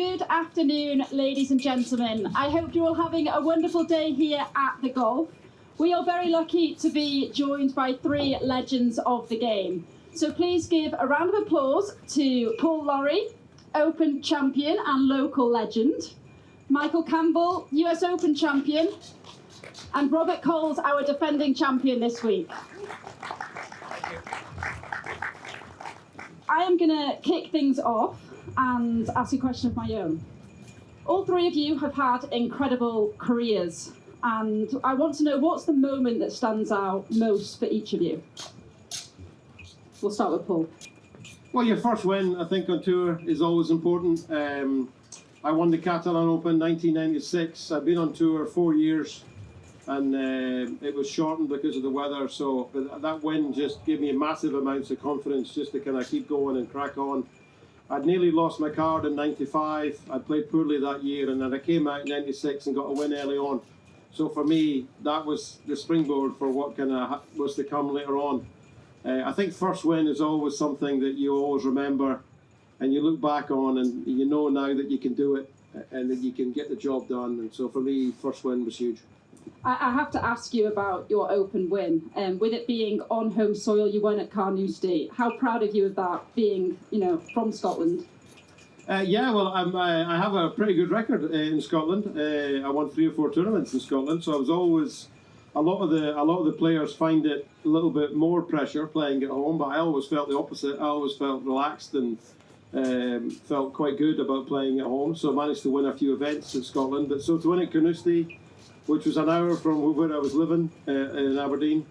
Good afternoon, ladies and gentlemen. I hope you're all having a wonderful day here at the golf. We are very lucky to be joined by three legends of the game. So please give a round of applause to Paul Lawrie, Open champion and local legend, Michael Campbell, US Open champion, and Robert Coles, our defending champion this week. I am going to kick things off and ask a question of my own. All three of you have had incredible careers, and I want to know what's the moment that stands out most for each of you. We'll start with Paul. Well, your first win, I think, on tour is always important. I won the Catalan Open 1996. I've been on tour 4 years, and it was shortened because of the weather. So but that win just gave me massive amounts of confidence just to kind of keep going and crack on. I'd nearly lost my card in 95. I played poorly that year, and then I came out in 96 and got a win early on. So for me, that was the springboard for what kind of was to come later on. I think first win is always something that you always remember, and you look back on, and you know now that you can do it and that you can get the job done. And so for me, first win was huge. I have to ask you about your Open win. With it being on home soil, you won at Carnoustie. How proud of you of that, being, from Scotland? Yeah, well, I have a pretty good record in Scotland. I won 3 or 4 tournaments in Scotland, so I was always. A lot of the players find it a little bit more pressure playing at home, but I always felt the opposite. I always felt relaxed and felt quite good about playing at home. So I managed to win a few events in Scotland. But so to win at Carnoustie, which was an hour from where I was living in Aberdeen,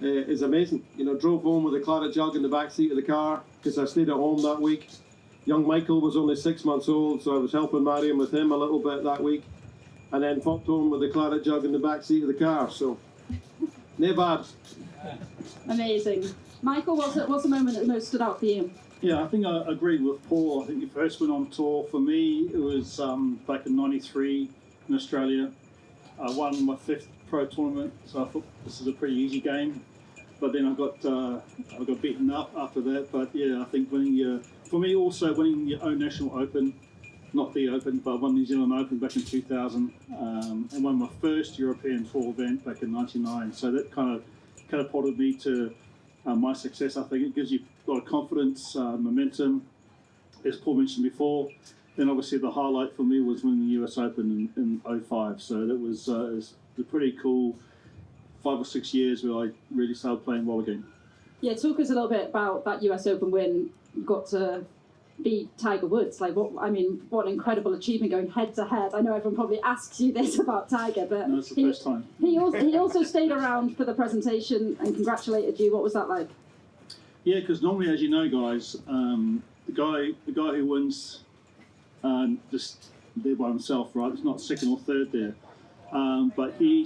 is amazing. Drove home with a claret jug in the back seat of the car because I stayed at home that week. Young Michael was only 6 months old, so I was helping Marion with him a little bit that week. And then popped home with a claret jug in the back seat of the car. So, no bad. Amazing. Michael, what's the moment that most stood out for you? Yeah, I think I agree with Paul. I think the first win on tour for me, it was back in '93 in Australia. I won my 5th pro tournament, so I thought this is a pretty easy game. But then I got beaten up after that. But yeah, I think winning your own national open. Not the Open, but I won New Zealand Open back in 2000, and won my first European Tour event back in '99. So that kind of catapulted me to my success. I think it gives you a lot of confidence, momentum, as Paul mentioned before. Then obviously the highlight for me was winning the US Open in '05. So that was a pretty cool 5 or 6 years where I really started playing well again. Yeah, talk us a little bit about that US Open win. You got to beat Tiger Woods. What an incredible achievement, going head to head. I know everyone probably asks you this about Tiger, but no, it's the first time. He also stayed around for the presentation and congratulated you. What was that like? Yeah, because normally, as you know, guys, the guy who wins just there by himself, right? It's not second or third there, but he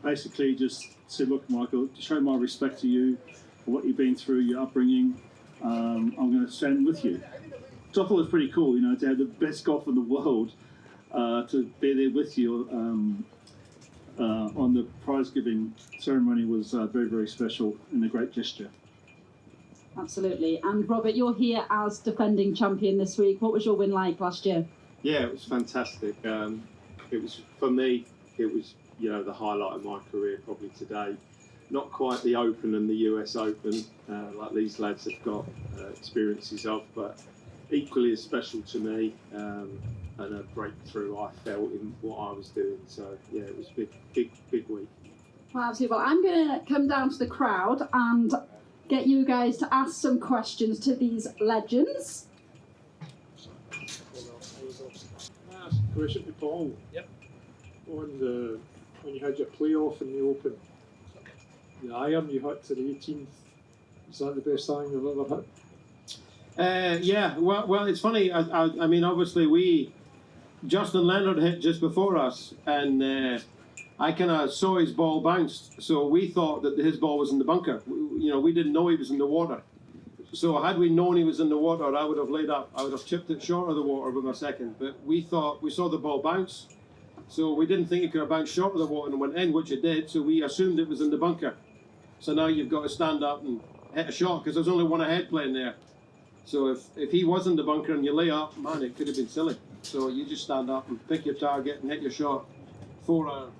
basically just said, "Look, Michael, to show my respect to you for what you've been through, your upbringing. I'm going to stand with you." So I thought it was pretty cool, to have the best golfer in the world to be there with you on the prize giving ceremony was very, very special and a great gesture. Absolutely. And Robert, you're here as defending champion this week. What was your win like last year? Yeah, it was fantastic. It was, for me, it was the highlight of my career probably today. Not quite the Open and the US Open like these lads have got experiences of, but equally as special to me and a breakthrough I felt in what I was doing. So yeah, it was a big week. Well, absolutely. Well, I'm going to come down to the crowd and get you guys to ask some questions to these legends. Ask a question to Paul. Yep. When you had your playoff in the Open, the iron you hit to the 18th, is that the best iron you've ever hit? Yeah, well, it's funny. I mean, obviously Justin Leonard hit just before us, and I kind of saw his ball bounced, so we thought that his ball was in the bunker. We didn't know he was in the water. So had we known he was in the water, I would have laid up. I would have chipped it short of the water with my second. But we saw the ball bounce, so we didn't think it could have bounced short of the water and went in, which it did. So we assumed it was in the bunker. So now you've got to stand up and hit a shot because there's only one ahead playing there. So if he was in the bunker and you lay up, man, it could have been silly. So you just stand up and pick your target and hit your shot. Forehand.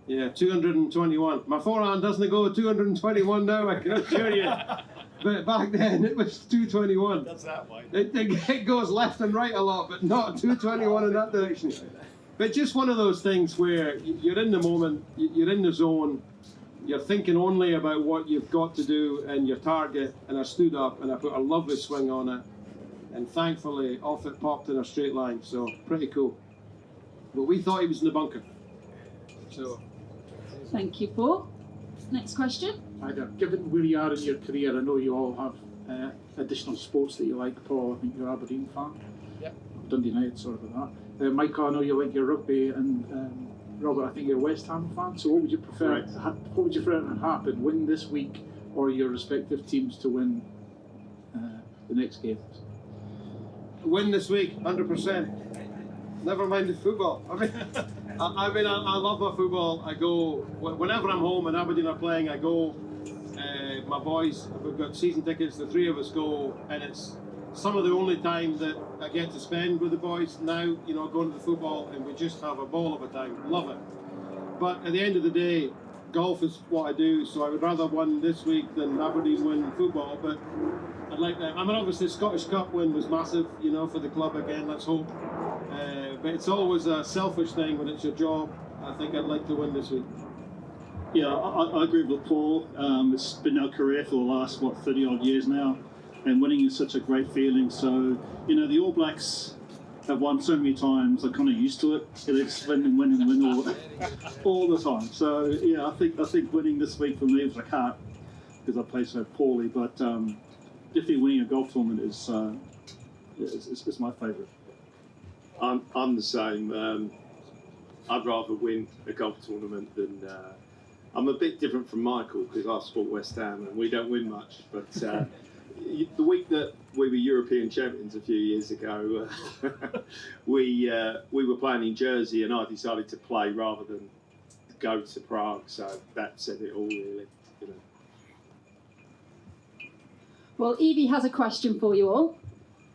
Yeah, 221. My forehand doesn't go 221 now, I can assure you. But back then it was 221. That's that way. It goes left and right a lot, but not 221 in that direction. But just one of those things where you're in the moment, you're in the zone, you're thinking only about what you've got to do and your target. And I stood up and I put a lovely swing on it, and thankfully off it popped in a straight line. So pretty cool. But we thought he was in the bunker. So. Thank you, Paul. Next question. Given where you are in your career, I know you all have additional sports that you like. Paul, I think you're an Aberdeen fan. Yep. Dundee United, sorry about that. Michael, I know you like your rugby, and Robert, I think you're a West Ham fan. So what would you prefer? Correct. What would you prefer to happen? Win this week, or your respective teams to win the next game? Win this week, 100%. Never mind the football. I love my football. I go whenever I'm home and Aberdeen are playing. I go. My boys, we've got season tickets. The three of us go, and it's some of the only time that I get to spend with the boys now. You know, going to the football, and we just have a ball of a time. Love it. But at the end of the day, golf is what I do. So I would rather win this week than Aberdeen win football. But I'd like that. I mean, obviously, Scottish Cup win was massive. You know, for the club again. Let's hope. But it's always a selfish thing when it's your job. I think I'd like to win this week. Yeah, I agree with Paul. It's been our career for the last, 30 odd years now. And winning is such a great feeling. So, you know, the All Blacks have won so many times, I'm kind of used to it. It's win and win and win all the time. So, yeah, I think winning this week for me, which I can't because I play so poorly, but definitely winning a golf tournament is my favourite. I'm the same. I'd rather win a golf tournament than. I'm a bit different from Michael because I support West Ham and we don't win much. But the week that we were European champions a few years ago, we were playing in Jersey and I decided to play rather than go to Prague. So that said it all, really. You know. Well, Evie has a question for you all.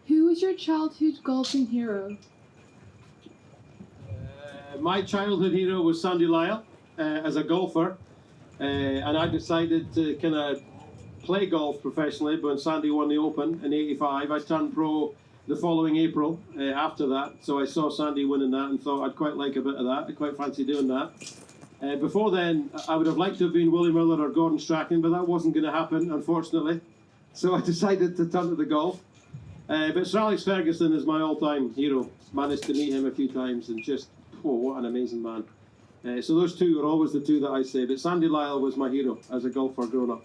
Who was your childhood golfing hero? My childhood hero was Sandy Lyle as a golfer, and I decided to kind of play golf professionally. But when Sandy won the Open in '85, I turned pro the following April after that. So I saw Sandy winning that and thought I'd quite like a bit of that. I quite fancy doing that. Before then, I would have liked to have been Willie Miller or Gordon Strachan, but that wasn't going to happen, unfortunately. So I decided to turn to the golf. But Sir Alex Ferguson is my all-time hero. Managed to meet him a few times and just, oh, what an amazing man. So those two are always the two that I say. But Sandy Lyle was my hero as a golfer growing up.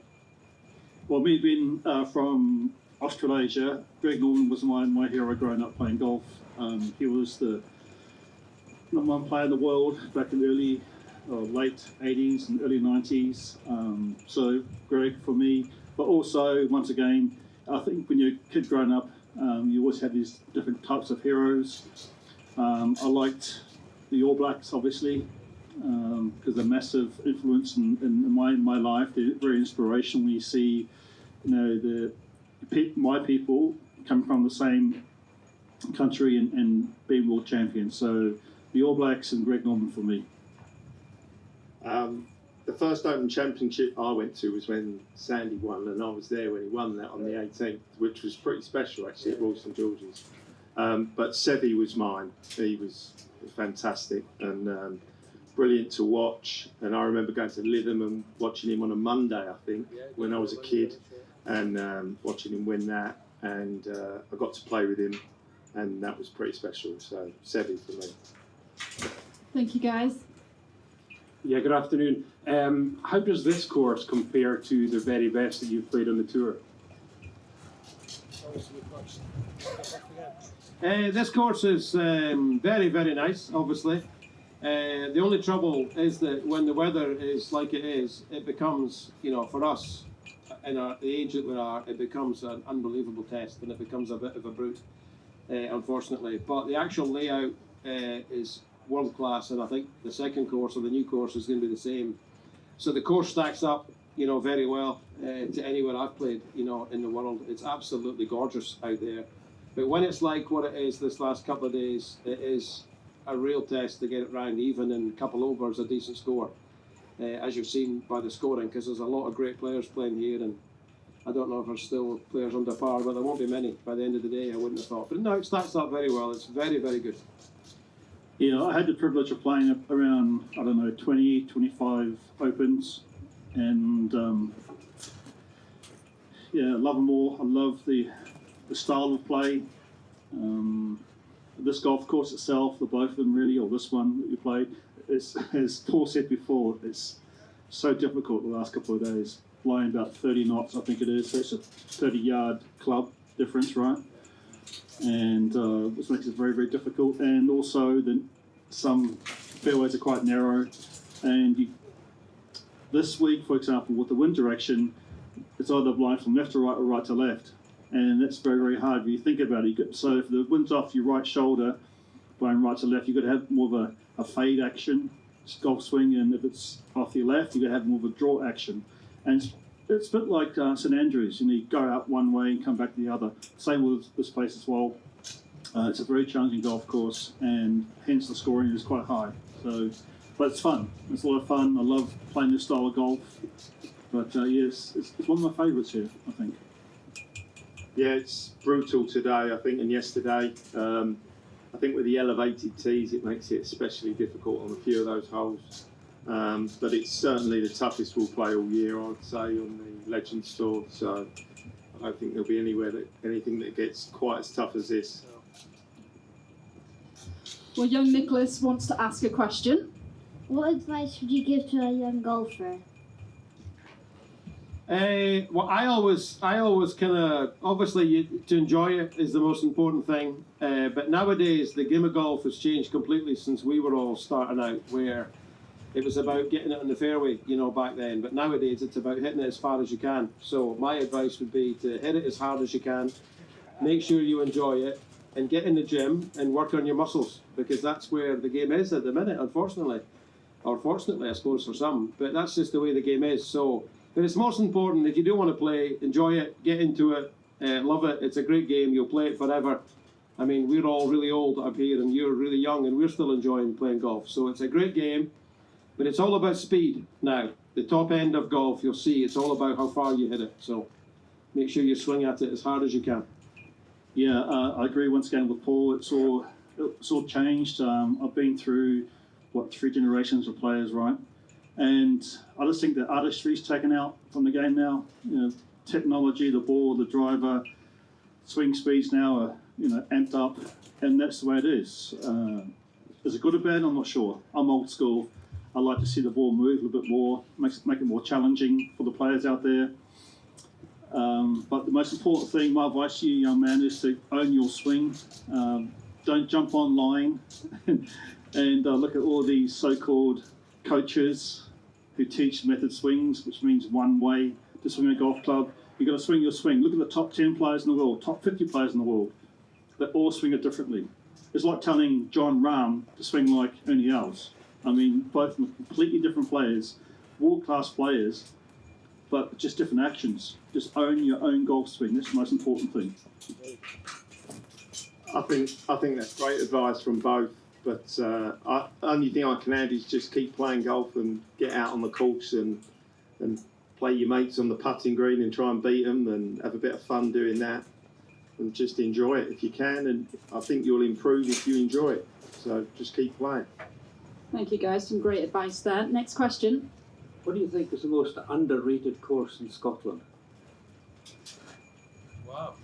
Well, me being from Australasia, Greg Norman was my hero growing up playing golf. He was the #1 player in the world back in the late 80s and early 90s. So Greg for me, but also once again, I think when you're a kid growing up, you always have these different types of heroes. I liked the All Blacks, obviously, because they're massive influence in my life. They're very inspirational when you see, you know, my people come from the same country and being world champions. So the All Blacks and Greg Norman for me. The first Open Championship I went to was when Sandy won, and I was there when he won that on the 18th, which was pretty special actually at Royal St George's. But Seve was mine. He was fantastic and brilliant to watch. And I remember going to Lytham and watching him on a Monday, I think, when I was a kid, and watching him win that. And I got to play with him, and that was pretty special. So Seve for me. Thank you, guys. Yeah, good afternoon. How does this course compare to the very best that you've played on the tour? This course is very, very nice, obviously. The only trouble is that when the weather is like it is, it becomes, you know, for us, in the age that we are, it becomes an unbelievable test and it becomes a bit of a brute, unfortunately. But the actual layout is world class, and I think the second course or the new course is going to be the same. So the course stacks up very well to anywhere I've played, in the world. It's absolutely gorgeous out there. But when it's like what it is this last couple of days, it is a real test to get it round, even in a couple overs, a decent score, as you've seen by the scoring, because there's a lot of great players playing here, and I don't know if there's still players under par, but there won't be many by the end of the day, I wouldn't have thought. But no, it stacks up very well. It's very, very good. Yeah, I had the privilege of playing around, 20, 25 Opens, and I love them all. I love the style of play. This golf course itself, the both of them really, or this one that you played, as Paul said before, it's so difficult the last couple of days. Flying about 30 knots, I think it is. So it's a 30-yard club difference, right? And this makes it very, very difficult. And also, some fairways are quite narrow. And this week, for example, with the wind direction, it's either blowing from left to right or right to left. And that's very, very hard when you think about it. So if the wind's off your right shoulder, blowing right to left, you've got to have more of a fade action, golf swing. And if it's off your left, you've got to have more of a draw action. And it's a bit like St Andrews, you go out one way and come back the other. Same with this place as well. It's a very challenging golf course, and hence the scoring is quite high. But it's fun. It's a lot of fun. I love playing this style of golf. But yes, it's one of my favourites here, I think. Yeah, it's brutal today, I think, and yesterday. I think with the elevated tees, it makes it especially difficult on a few of those holes. But it's certainly the toughest we'll play all year, I'd say, on the Legends Tour. So I don't think there'll be anything that gets quite as tough as this. Well, young Nicholas wants to ask a question. What advice would you give to a young golfer? Well, I always kind of, obviously to enjoy it is the most important thing. But nowadays the game of golf has changed completely since we were all starting out, where it was about getting it on the fairway, back then. But nowadays it's about hitting it as far as you can. So my advice would be to hit it as hard as you can, make sure you enjoy it, and get in the gym and work on your muscles, because that's where the game is at the minute, unfortunately. Or fortunately, I suppose, for some. But that's just the way the game is. So, but it's most important, if you do want to play, enjoy it, get into it, love it. It's a great game. You'll play it forever. I mean, we're all really old up here, and you're really young, and we're still enjoying playing golf. So it's a great game, but it's all about speed now. The top end of golf, you'll see, it's all about how far you hit it. So make sure you swing at it as hard as you can. Yeah, I agree once again with Paul. It's all changed. I've been through, 3 generations of players, right? And I just think that artistry's taken out from the game now. Technology, the ball, the driver, swing speeds now are, amped up, and that's the way it is. Is it good or bad? I'm not sure. I'm old school. I like to see the ball move a little bit more, make it more challenging for the players out there. But the most important thing, my advice to you, young man, is to own your swing. Don't jump online and look at all these so-called coaches who teach method swings, which means one way to swing a golf club. You've got to swing your swing. Look at the top 10 players in the world, top 50 players in the world. They all swing it differently. It's like telling John Rahm to swing like Ernie Els. I mean, both completely different players, world-class players, but just different actions. Just own your own golf swing. That's the most important thing. I think that's great advice from both. But only thing I can add is just keep playing golf and get out on the course and play your mates on the putting green and try and beat them and have a bit of fun doing that and just enjoy it if you can. And I think you'll improve if you enjoy it. So just keep playing. Thank you, guys. Some great advice there. Next question. What do you think is the most underrated course in Scotland? Wow.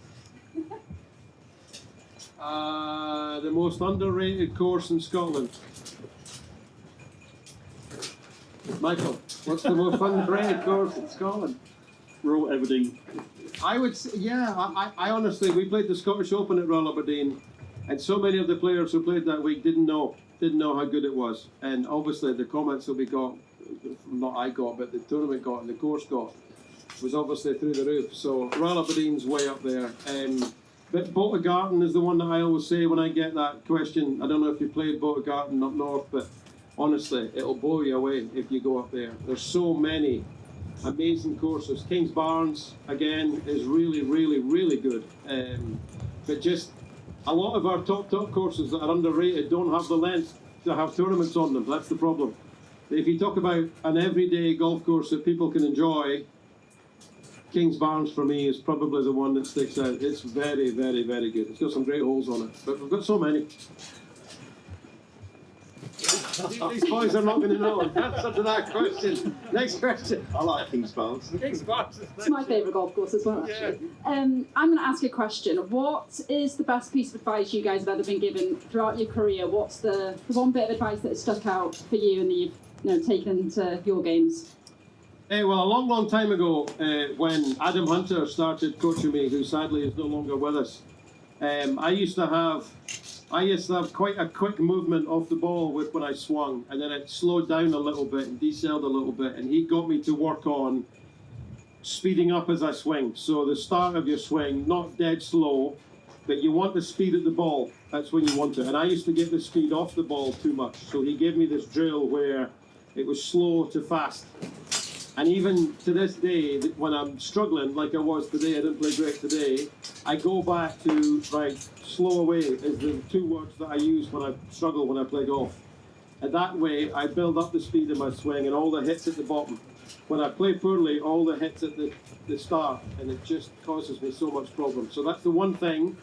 The most underrated course in Scotland. Michael, what's the most underrated course in Scotland? Royal Aberdeen. I would say, I honestly, we played the Scottish Open at Royal Aberdeen, and so many of the players who played that week didn't know how good it was. And obviously the comments that we got, not I got, but the tournament got and the course got, was obviously through the roof. So Royal Aberdeen's way up there. But Botegarten is the one that I always say when I get that question. I don't know if you played Botegarten up north, but honestly, it'll blow you away if you go up there. There's so many amazing courses. Kings Barnes, again, is really, really, really good. But just a lot of our top courses that are underrated don't have the length to have tournaments on them. That's the problem. If you talk about an everyday golf course that people can enjoy, Kings Barnes for me is probably the one that sticks out. It's very, very, very good. It's got some great holes on it, but we've got so many. These boys are not going to know the answer to that question. Next question. I like Kings Barnes. Kings Barnes. It's my favourite golf course as well, actually. I'm going to ask you a question. What is the best piece of advice you guys have ever been given throughout your career? What's the one bit of advice that has stuck out for you and that you've taken into your games? Well, a long, long time ago, when Adam Hunter started coaching me, who sadly is no longer with us, I used to have quite a quick movement off the ball when I swung, and then it slowed down a little bit and decelled a little bit, and he got me to work on speeding up as I swing. So the start of your swing, not dead slow, but you want the speed at the ball. That's when you want it. And I used to get the speed off the ball too much. So he gave me this drill where it was slow to fast. And even to this day, when I'm struggling like I was today, I didn't play great today, I go back to, slow away is the two words that I use when I struggle when I play golf. And that way, I build up the speed of my swing and all the hits at the bottom. When I play poorly, all the hits at the start, and it just causes me so much problem. So that's the one thing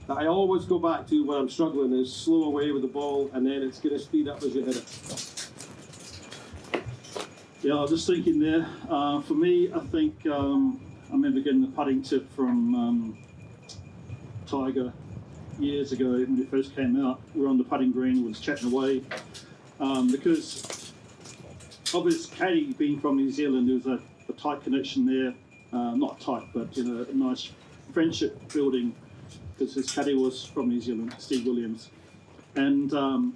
that I always go back to when I'm struggling is slow away with the ball, and then it's going to speed up as you hit it. Yeah, I was just thinking there. For me, I think I remember getting the putting tip from Tiger years ago when it first came out. We were on the putting green, we were chatting away because of his caddy being from New Zealand. There was a tight connection there, not tight, but a nice friendship building because his caddy was from New Zealand, Steve Williams, and.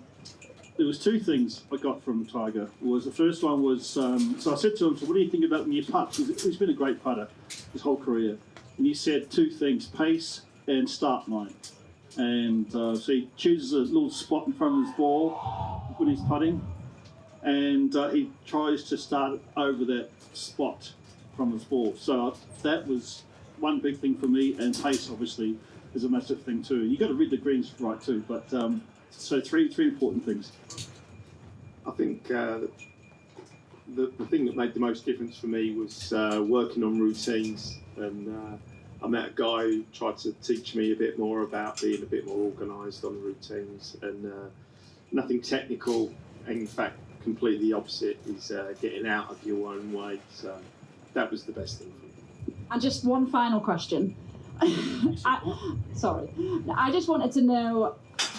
There was two things I got from Tiger. The first one was, so I said to him, so what do you think about when you putt? He's been a great putter his whole career. And he said two things, pace and start line. And so he chooses a little spot in front of his ball when he's putting. And he tries to start over that spot from his ball. So that was one big thing for me. And pace, obviously, is a massive thing too. You've got to read the greens right too. But so three important things. I think the thing that made the most difference for me was working on routines, and I met a guy who tried to teach me a bit more about being a bit more organised on routines, and nothing technical. In fact, completely opposite is getting out of your own way. So that was the best thing for me. And just one final question. Sorry, I just wanted to know,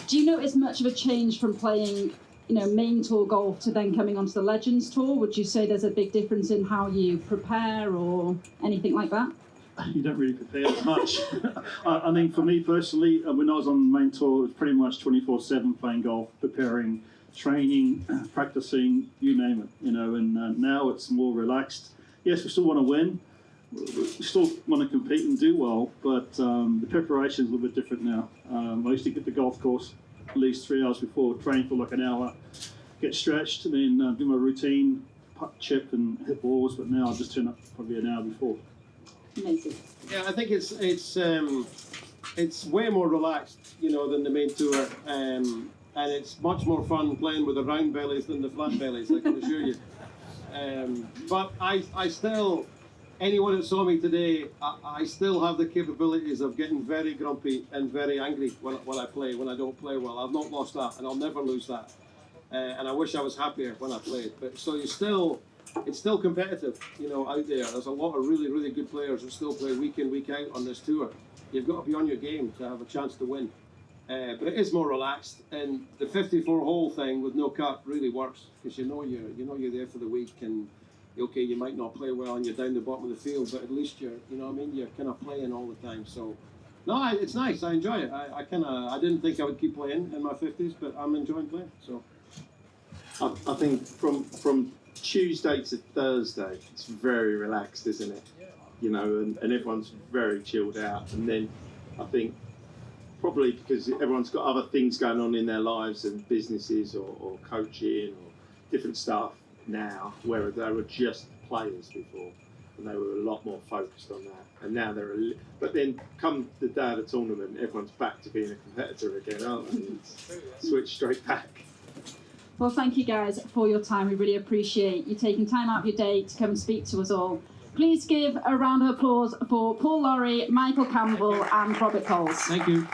do you notice much of a change from playing, main tour golf to then coming onto the Legends Tour? Would you say there's a big difference in how you prepare or anything like that? You don't really prepare as much. I mean, for me personally, when I was on the main tour, it was pretty much 24/7 playing golf, preparing, training, practicing, you name it, and now it's more relaxed. Yes, we still want to win. We still want to compete and do well, but the preparation is a little bit different now. I used to get the golf course at least 3 hours before, train for like an hour, get stretched, and then do my routine, putt, chip, and hit balls. But now I just turn up probably an hour before. Amazing. Yeah, I think it's way more relaxed, than the main tour, and it's much more fun playing with the round bellies than the flat bellies. I can assure you. But I still. Anyone that saw me today, I still have the capabilities of getting very grumpy and very angry when I play, when I don't play well. I've not lost that, and I'll never lose that. And I wish I was happier when I played. But so it's still competitive, out there. There's a lot of really, really good players that still play week in, week out on this tour. You've got to be on your game to have a chance to win. But it is more relaxed, and the 54-hole thing with no cut really works because you're there for the week, and okay, you might not play well and you're down the bottom of the field, but at least you're kind of playing all the time. So, no, it's nice. I enjoy it. I didn't think I would keep playing in my 50s, but I'm enjoying playing. So, I think from Tuesday to Thursday, it's very relaxed, isn't it? Yeah. And everyone's very chilled out. And then I think probably because everyone's got other things going on in their lives and businesses or coaching or different stuff now, where they were just players before. and they were a lot more focused on that. And now they're but then come the day of the tournament, everyone's back to being a competitor again, aren't they? It's switch straight back. Well, thank you guys for your time. We really appreciate you taking time out of your day to come and speak to us all. Please give a round of applause for Paul Lawrie, Michael Campbell and Robert Coles. Thank you.